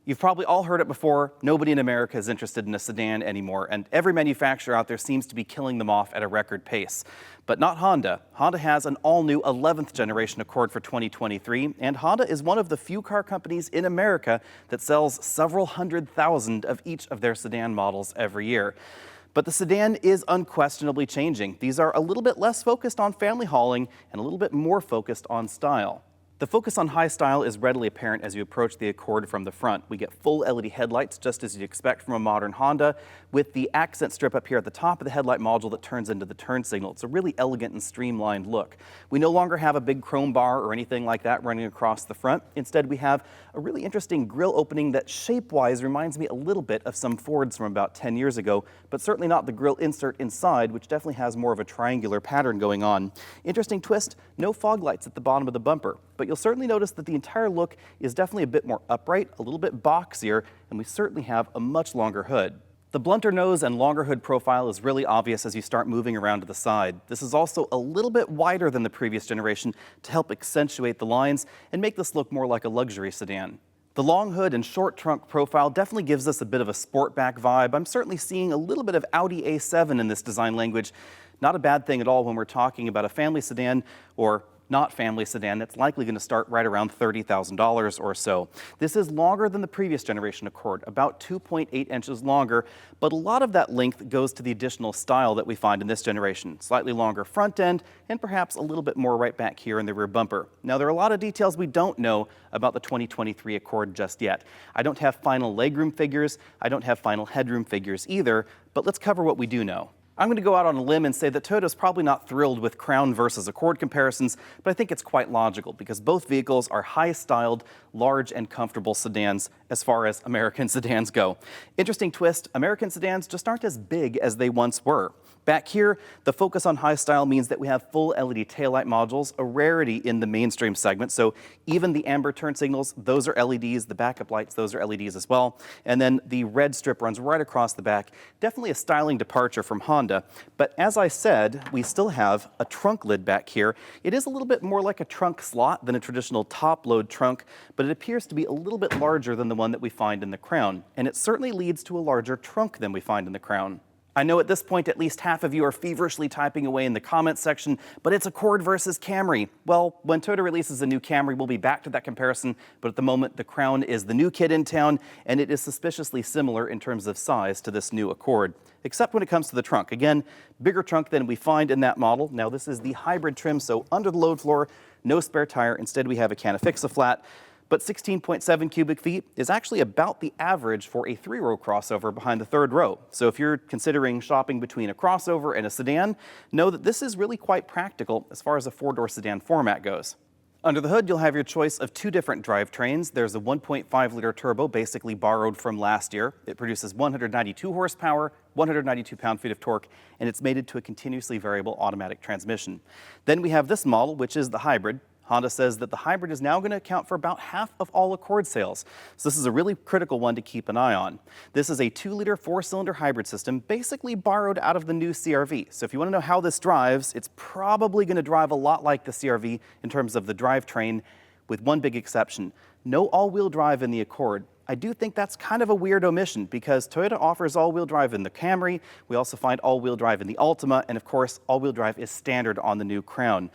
You've probably all heard it before, nobody in America is interested in a sedan anymore, and every manufacturer out there seems to be killing them off at a record pace. But not Honda. Honda has an all-new 11th generation Accord for 2023, and Honda is one of the few car companies in America that sells several 100,000 of each of their sedan models every year. But the sedan is unquestionably changing. These are a little bit less focused on family hauling and a little bit more focused on style. The focus on high style is readily apparent as you approach the Accord from the front. We get full LED headlights, just as you'd expect from a modern Honda, with the accent strip up here at the top of the headlight module that turns into the turn signal. It's a really elegant and streamlined look. We no longer have a big chrome bar or anything like that running across the front. Instead, we have a really interesting grille opening that shape-wise reminds me a little bit of some Fords from about 10 years ago, but certainly not the grille insert inside, which definitely has more of a triangular pattern going on. Interesting twist, no fog lights at the bottom of the bumper. But you'll certainly notice that the entire look is definitely a bit more upright, a little bit boxier, and we certainly have a much longer hood. The blunter nose and longer hood profile is really obvious as you start moving around to the side. This is also a little bit wider than the previous generation to help accentuate the lines and make this look more like a luxury sedan. The long hood and short trunk profile definitely gives us a bit of a sportback vibe. I'm certainly seeing a little bit of Audi A7 in this design language. Not a bad thing at all when we're talking about a family sedan or not family sedan that's likely going to start right around $30,000 or so. This is longer than the previous generation Accord, about 2.8 inches longer, but a lot of that length goes to the additional style that we find in this generation. Slightly longer front end and perhaps a little bit more right back here in the rear bumper. Now, there are a lot of details we don't know about the 2023 Accord just yet. I don't have final legroom figures, I don't have final headroom figures either, but let's cover what we do know. I'm going to go out on a limb and say that Toyota's probably not thrilled with Crown versus Accord comparisons, but I think it's quite logical because both vehicles are high-styled, large and comfortable sedans as far as American sedans go. Interesting twist, American sedans just aren't as big as they once were. Back here, the focus on high style means that we have full LED taillight modules, a rarity in the mainstream segment. So even the amber turn signals, those are LEDs. The backup lights, those are LEDs as well. And then the red strip runs right across the back. Definitely a styling departure from Honda. But as I said, we still have a trunk lid back here. It is a little bit more like a trunk slot than a traditional top-load trunk, but it appears to be a little bit larger than the one that we find in the Crown. And it certainly leads to a larger trunk than we find in the Crown. I know at this point at least half of you are feverishly typing away in the comments section, but it's Accord versus Camry. Well, when Toyota releases a new Camry, we'll be back to that comparison, but at the moment the Crown is the new kid in town, and it is suspiciously similar in terms of size to this new Accord, except when it comes to the trunk. Again, bigger trunk than we find in that model. Now this is the hybrid trim, so under the load floor, no spare tire. Instead we have a Canna-Fixa flat. But 16.7 cubic feet is actually about the average for a three-row crossover behind the third row. So if you're considering shopping between a crossover and a sedan, know that this is really quite practical as far as a four-door sedan format goes. Under the hood, you'll have your choice of two different drivetrains. There's a 1.5-liter turbo, basically borrowed from last year. It produces 192 horsepower, 192 pound-feet of torque, and it's mated to a continuously variable automatic transmission. Then we have this model, which is the hybrid. Honda says that the hybrid is now going to account for about half of all Accord sales. So this is a really critical one to keep an eye on. This is a 2-liter 4-cylinder hybrid system, basically borrowed out of the new CR-V. So if you want to know how this drives, it's probably going to drive a lot like the CR-V in terms of the drivetrain, with one big exception. No all-wheel drive in the Accord. I do think that's kind of a weird omission because Toyota offers all-wheel drive in the Camry. We also find all-wheel drive in the Altima, and of course, all-wheel drive is standard on the new Crown.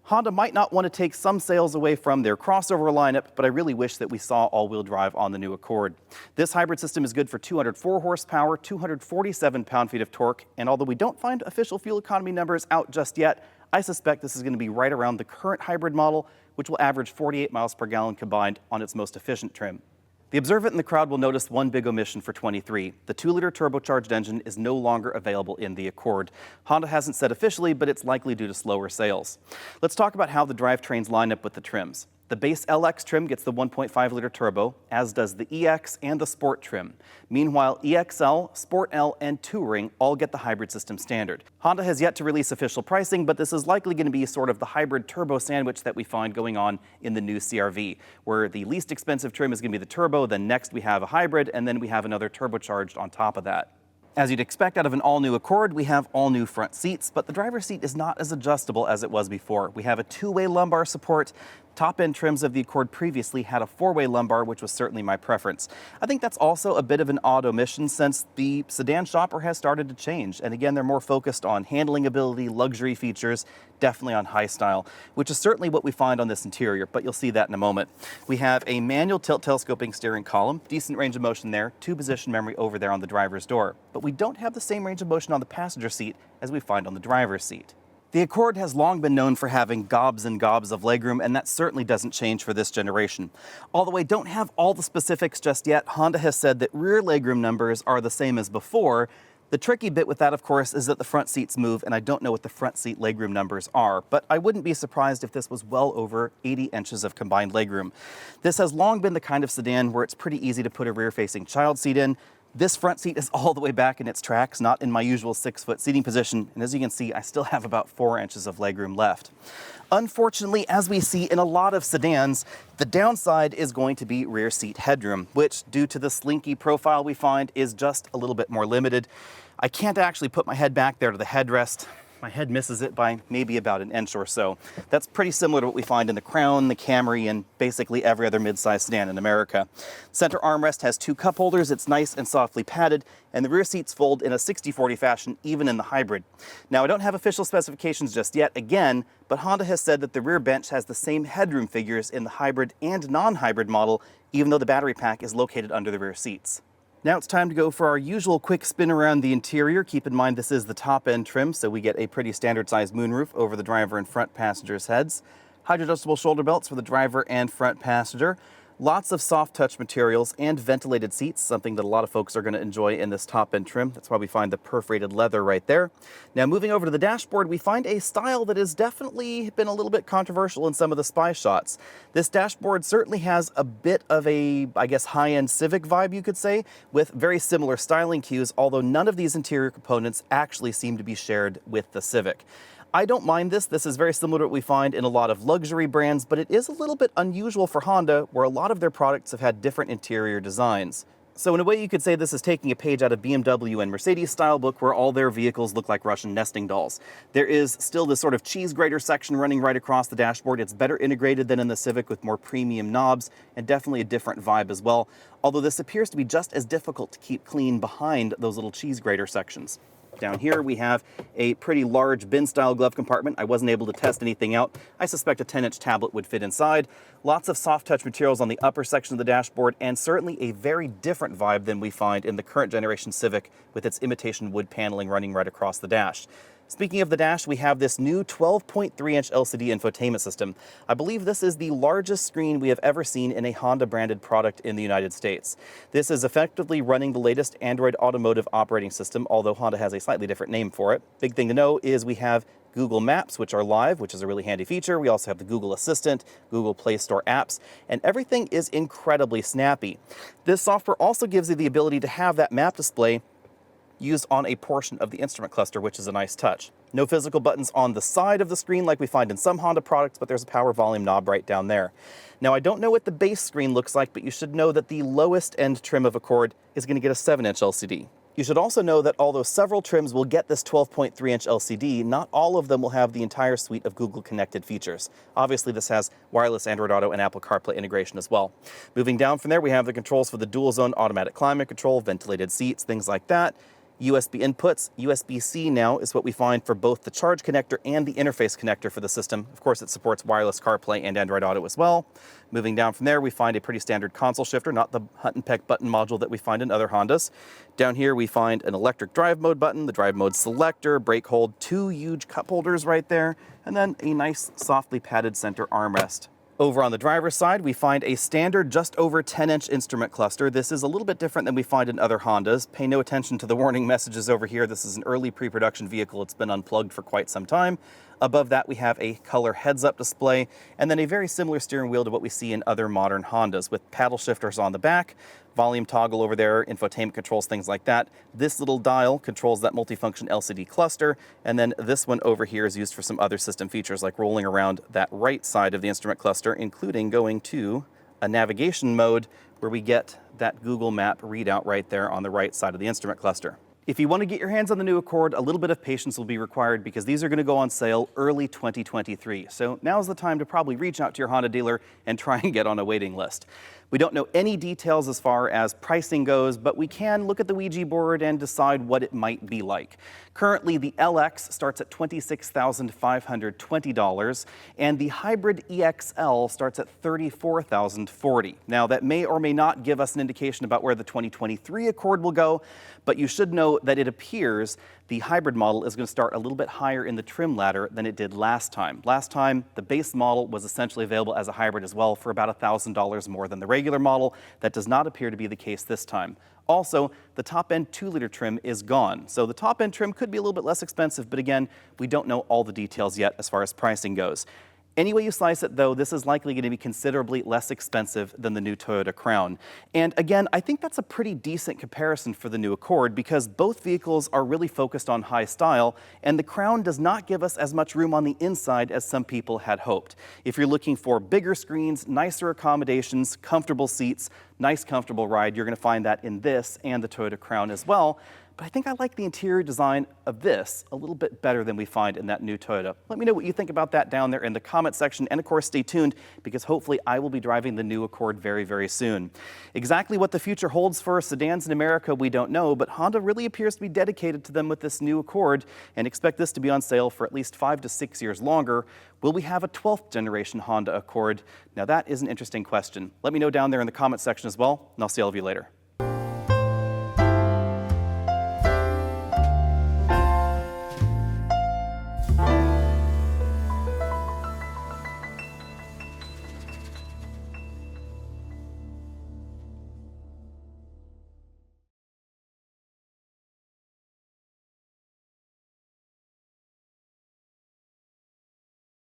Honda might not want to take some sales away from their crossover lineup, but I really wish that we saw all-wheel drive on the new Accord. This hybrid system is good for 204 horsepower, 247 pound-feet of torque, and although we don't find official fuel economy numbers out just yet, I suspect this is going to be right around the current hybrid model, which will average 48 miles per gallon combined on its most efficient trim. The observant in the crowd will notice one big omission for 23. The 2-liter turbocharged engine is no longer available in the Accord. Honda hasn't said officially, but it's likely due to slower sales. Let's talk about how the drivetrains line up with the trims. The base LX trim gets the 1.5-liter turbo, as does the EX and the Sport trim. Meanwhile, EXL, Sport L, and Touring all get the hybrid system standard. Honda has yet to release official pricing, but this is likely going to be sort of the hybrid turbo sandwich that we find going on in the new CR-V, where the least expensive trim is going to be the turbo, then next we have a hybrid, and then we have another turbocharged on top of that. As you'd expect out of an all-new Accord, we have all-new front seats, but the driver's seat is not as adjustable as it was before. We have a two-way lumbar support, Top-end trims of the Accord previously had a four-way lumbar, which was certainly my preference. I think that's also a bit of an odd omission since the sedan shopper has started to change. And again, they're more focused on handling ability, luxury features, definitely on high style, which is certainly what we find on this interior, but you'll see that in a moment. We have a manual tilt telescoping steering column, decent range of motion there, 2-position memory over there on the driver's door. But we don't have the same range of motion on the passenger seat as we find on the driver's seat. The Accord has long been known for having gobs and gobs of legroom, and that certainly doesn't change for this generation. Although I don't have all the specifics just yet, Honda has said that rear legroom numbers are the same as before. The tricky bit with that, of course, is that the front seats move, and I don't know what the front seat legroom numbers are, but I wouldn't be surprised if this was well over 80 inches of combined legroom. This has long been the kind of sedan where it's pretty easy to put a rear-facing child seat in. This front seat is all the way back in its tracks, not in my usual 6-foot seating position, and as you can see, I still have about 4 inches of legroom left. Unfortunately, as we see in a lot of sedans, the downside is going to be rear seat headroom, which, due to the slinky profile we find, is just a little bit more limited. I can't actually put my head back there to the headrest. My head misses it by maybe about an inch or so. That's pretty similar to what we find in the Crown, the Camry, and basically every other mid-sized sedan in America. Center armrest has 2 cup holders, it's nice and softly padded, and the rear seats fold in a 60/40 fashion, even in the hybrid. Now, I don't have official specifications just yet, again, but Honda has said that the rear bench has the same headroom figures in the hybrid and non-hybrid model, even though the battery pack is located under the rear seats. Now it's time to go for our usual quick spin around the interior. Keep in mind this is the top-end trim, so we get a pretty standard-sized moonroof over the driver and front passengers' heads. Hydro-adjustable shoulder belts for the driver and front passenger. Lots of soft touch materials and ventilated seats, something that a lot of folks are going to enjoy in this top-end trim. That's why we find the perforated leather right there. Now moving over to the dashboard, we find a style that has definitely been a little bit controversial in some of the spy shots. This dashboard certainly has a bit of a, I guess, high-end Civic vibe, you could say, with very similar styling cues, although none of these interior components actually seem to be shared with the Civic. I don't mind this. This is very similar to what we find in a lot of luxury brands, but it is a little bit unusual for Honda, where a lot of their products have had different interior designs. So in a way, you could say this is taking a page out of BMW and Mercedes style book, where all their vehicles look like Russian nesting dolls. There is still this sort of cheese grater section running right across the dashboard. It's better integrated than in the Civic with more premium knobs, and definitely a different vibe as well. Although this appears to be just as difficult to keep clean behind those little cheese grater sections. Down here we have a pretty large bin-style glove compartment. I wasn't able to test anything out. I suspect a 10-inch tablet would fit inside. Lots of soft-touch materials on the upper section of the dashboard, and certainly a very different vibe than we find in the current generation Civic with its imitation wood paneling running right across the dash. Speaking of the dash, we have this new 12.3-inch LCD infotainment system. I believe this is the largest screen we have ever seen in a Honda-branded product in the United States. This is effectively running the latest Android Automotive operating system, although Honda has a slightly different name for it. Big thing to know is we have Google Maps, which are live, which is a really handy feature. We also have the Google Assistant, Google Play Store apps, and everything is incredibly snappy. This software also gives you the ability to have that map display used on a portion of the instrument cluster, which is a nice touch. No physical buttons on the side of the screen like we find in some Honda products, but there's a power volume knob right down there. Now, I don't know what the base screen looks like, but you should know that the lowest end trim of Accord is going to get a 7-inch LCD. You should also know that although several trims will get this 12.3-inch LCD, not all of them will have the entire suite of Google connected features. Obviously, this has wireless Android Auto and Apple CarPlay integration as well. Moving down from there, we have the controls for the dual zone automatic climate control, ventilated seats, things like that. USB inputs. USB-C now is what we find for both the charge connector and the interface connector for the system. Of course, it supports wireless CarPlay and Android Auto as well. Moving down from there, we find a pretty standard console shifter, not the hunt and peck button module that we find in other Hondas. Down here, we find an electric drive mode button, the drive mode selector, brake hold, 2 huge cup holders right there, and then a nice softly padded center armrest. Over on the driver's side, we find a standard just over 10-inch instrument cluster. This is a little bit different than we find in other Hondas. Pay no attention to the warning messages over here. This is an early pre-production vehicle. It's been unplugged for quite some time. Above that, we have a color heads-up display, and then a very similar steering wheel to what we see in other modern Hondas, with paddle shifters on the back, volume toggle over there, infotainment controls, things like that. This little dial controls that multifunction LCD cluster, and then this one over here is used for some other system features, like rolling around that right side of the instrument cluster, including going to a navigation mode where we get that Google Map readout right there on the right side of the instrument cluster. If you want to get your hands on the new Accord, a little bit of patience will be required because these are going to go on sale early 2023. So now's the time to probably reach out to your Honda dealer and try and get on a waiting list. We don't know any details as far as pricing goes, but we can look at the Ouija board and decide what it might be like. Currently, the LX starts at $26,520, and the hybrid EXL starts at $34,040. Now, that may or may not give us an indication about where the 2023 Accord will go, but you should know that it appears the hybrid model is going to start a little bit higher in the trim ladder than it did last time. Last time, the base model was essentially available as a hybrid as well for about $1,000 more than the regular model. That does not appear to be the case this time. Also, the top-end 2-liter trim is gone, so the top-end trim could be a little bit less expensive, but again, we don't know all the details yet as far as pricing goes. Any way you slice it, though, this is likely going to be considerably less expensive than the new Toyota Crown. And again, I think that's a pretty decent comparison for the new Accord because both vehicles are really focused on high style, and the Crown does not give us as much room on the inside as some people had hoped. If you're looking for bigger screens, nicer accommodations, comfortable seats, nice comfortable ride, you're going to find that in this and the Toyota Crown as well. But I think I like the interior design of this a little bit better than we find in that new Toyota. Let me know what you think about that down there in the comment section. And of course, stay tuned because hopefully I will be driving the new Accord very, very soon. Exactly what the future holds for sedans in America, we don't know, but Honda really appears to be dedicated to them with this new Accord and expect this to be on sale for at least 5 to 6 years longer. Will we have a 12th generation Honda Accord? Now that is an interesting question. Let me know down there in the comment section as well, and I'll see all of you later.